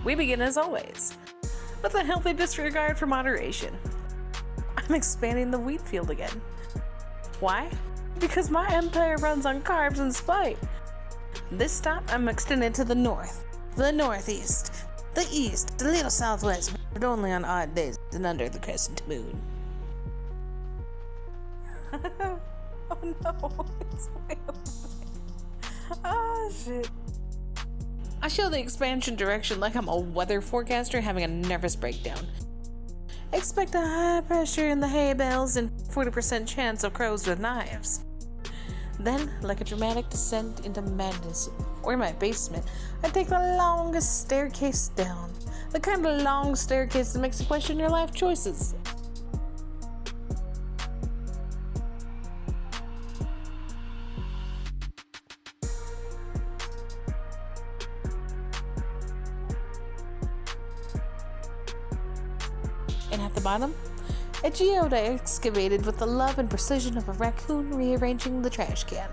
We begin as always, with a healthy disregard for moderation. I'm expanding the wheat field again. Why? Because my empire runs on carbs and spite. This stop, I'm extending to the north, the northeast, the east, the little southwest, but only on odd days and under the crescent moon. Oh no, it's way over there. Oh shit. I show the expansion direction like I'm a weather forecaster having a nervous breakdown. Expect a high pressure in the hay bales and 40% chance of crows with knives. Then, like a dramatic descent into madness, or my basement, I take the longest staircase down. The kind of long staircase that makes you question your life choices. And at the bottom, a geode excavated with the love and precision of a raccoon rearranging the trash can.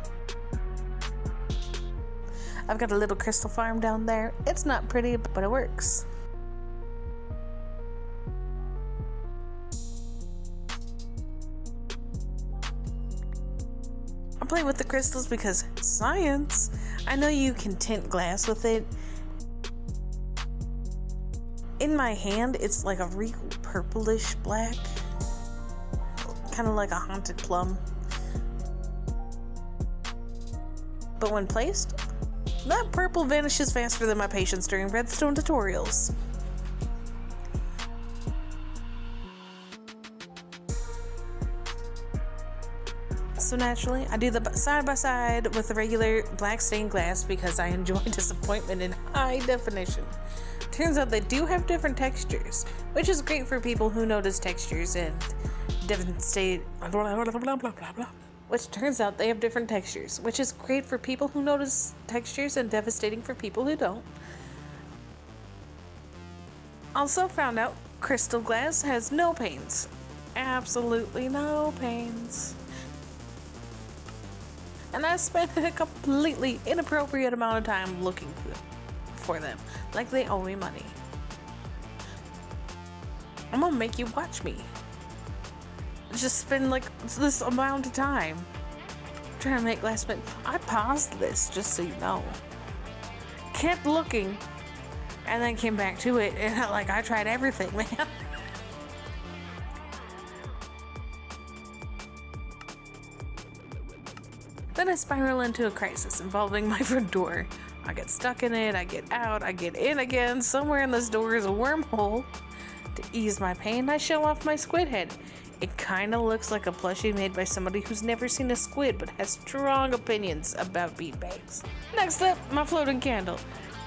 I've got a little crystal farm down there. It's not pretty, but it works. I play with the crystals because science. I know you can tint glass with it. In my hand, it's like a real purplish black. Kind of like a haunted plum. But when placed, that purple vanishes faster than my patience during redstone tutorials. So naturally, I do the side by side with the regular black stained glass because I enjoy disappointment in high definition. Turns out they do have different textures, which is great for people who notice textures and devastate. Which turns out they have different textures, which is great for people who notice textures and devastating for people who don't. Also found out crystal glass has no panes. Absolutely no panes. And I spent a completely inappropriate amount of time looking for them, like they owe me money. I'm gonna make you watch me. Just spend like this amount of time trying to make glass mint. I paused this just so you know. Kept looking and then came back to it and I tried everything, man. Then I spiral into a crisis involving my front door. I get stuck in it, I get out, I get in again. Somewhere in this door is a wormhole. To ease my pain, I show off my squid head. It kinda looks like a plushie made by somebody who's never seen a squid but has strong opinions about beanbags. Next up, my floating candle.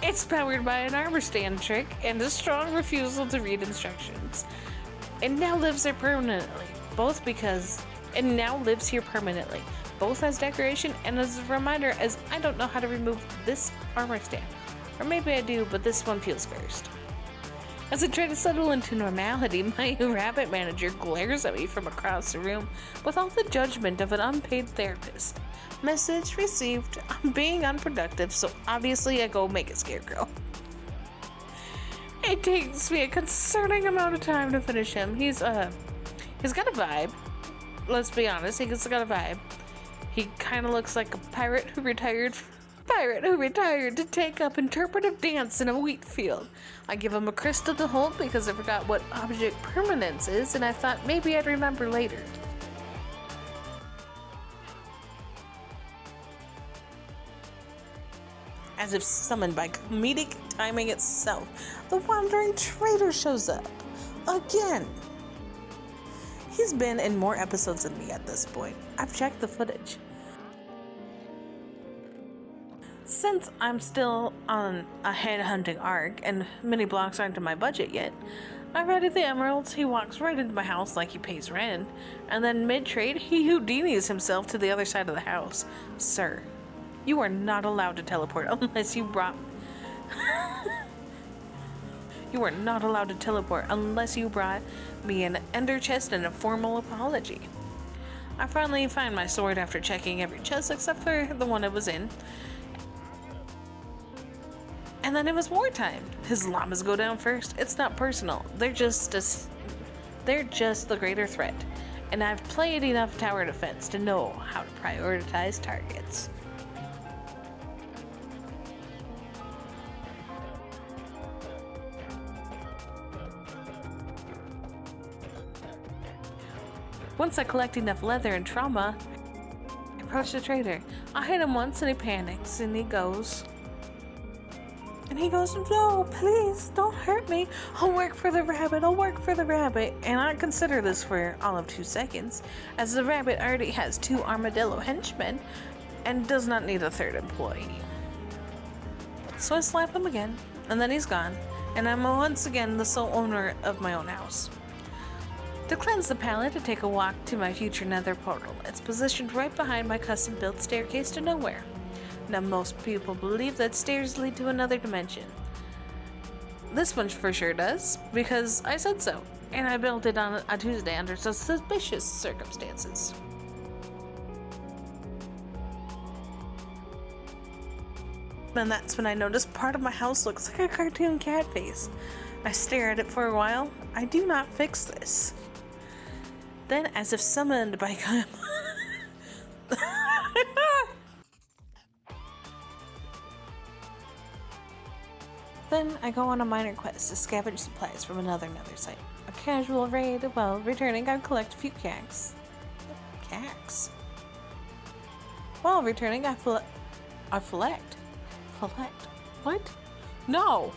It's powered by an armor stand trick and a strong refusal to read instructions. It now lives here permanently, both as decoration and as a reminder, as I don't know how to remove this armor stand. Or maybe I do, but this one feels cursed. As I try to settle into normality, my rabbit manager glares at me from across the room with all the judgment of an unpaid therapist. Message received. I'm being unproductive, so obviously I go make a scarecrow. It takes me a concerning amount of time to finish him. He's got a vibe. Let's be honest, he's got a vibe. He kind of looks like a pirate who retired to take up interpretive dance in a wheat field. I give him a crystal to hold because I forgot what object permanence is, and I thought maybe I'd remember later. As if summoned by comedic timing itself, the wandering traitor shows up. Again. He's been in more episodes than me at this point. I've checked the footage. Since I'm still on a head-hunting arc and many blocks aren't in my budget yet, I readied the emeralds. He walks right into my house like he pays rent, and then mid-trade he Houdinis himself to the other side of the house. Sir, you are not allowed to teleport unless you brought... You are not allowed to teleport unless you brought me an ender chest and a formal apology. I finally find my sword after checking every chest except for the one it was in. And then it was wartime. His llamas go down first. It's not personal. They're just the greater threat. And I've played enough tower defense to know how to prioritize targets. Once I collect enough leather and trauma, I approach the trader. I hit him once and he panics and he goes, no, please, don't hurt me. I'll work for the rabbit. And I consider this for all of 2 seconds, as the rabbit already has 2 armadillo henchmen and does not need a 3rd employee. So I slap him again, and then he's gone, and I'm once again the sole owner of my own house. To cleanse the palate, I take a walk to my future nether portal. It's positioned right behind my custom-built staircase to nowhere. Now, most people believe that stairs lead to another dimension. This one for sure does, because I said so, and I built it on a Tuesday under suspicious circumstances. And that's when I noticed part of my house looks like a cartoon cat face. I stare at it for a while. I do not fix this. Then, as if summoned by Then I go on a minor quest to scavenge supplies from another nether site. A casual raid, while returning I collect a few cacks. While returning I collect. What? No!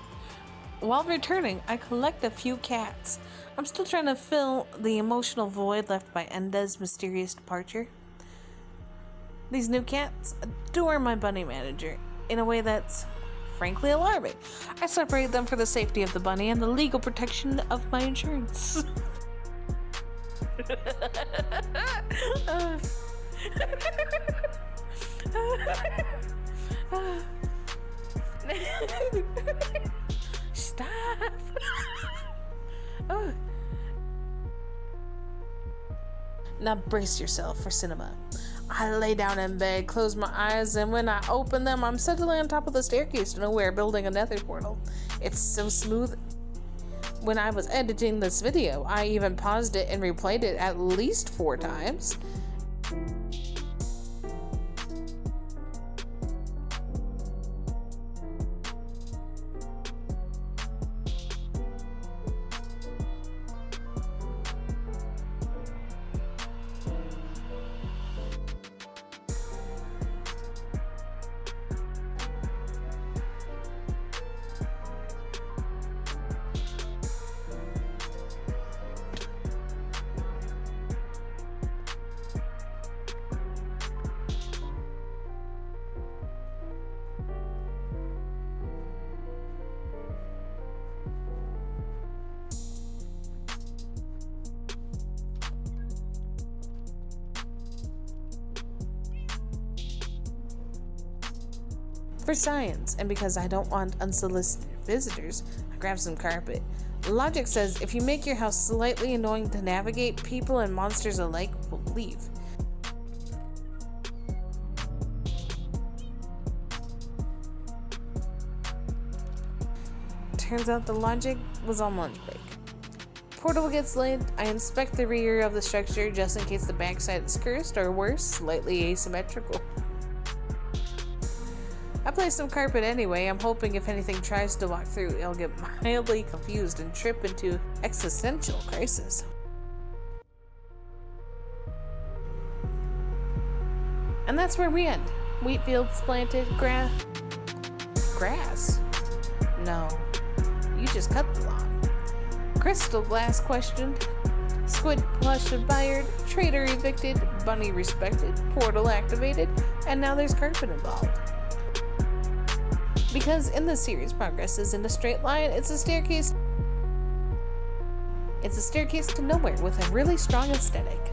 While returning I collect a few cats. I'm still trying to fill the emotional void left by Enda's mysterious departure. These new cats adore my bunny manager in a way that's frankly alarming. I separate them for the safety of the bunny and the legal protection of my insurance. Stop. Now brace yourself for cinema. I lay down in bed, close my eyes, and when I open them, I'm suddenly on top of the staircase to nowhere building a nether portal. It's so smooth. When I was editing this video, I even paused it and replayed it at least 4 times. For science, and because I don't want unsolicited visitors, I grab some carpet. Logic says if you make your house slightly annoying to navigate, people and monsters alike will leave. Turns out the logic was on lunch break. Portal gets laid, I inspect the rear of the structure just in case the backside is cursed, or worse, slightly asymmetrical. I place some carpet anyway. I'm hoping if anything tries to walk through, it'll get mildly confused and trip into existential crisis. And that's where we end. Wheat fields planted, grass? No, you just cut the lawn. Crystal glass questioned, squid plush admired, trader evicted, bunny respected, portal activated, and now there's carpet involved. Because in the series progress is in a straight line, it's a staircase to nowhere with a really strong aesthetic.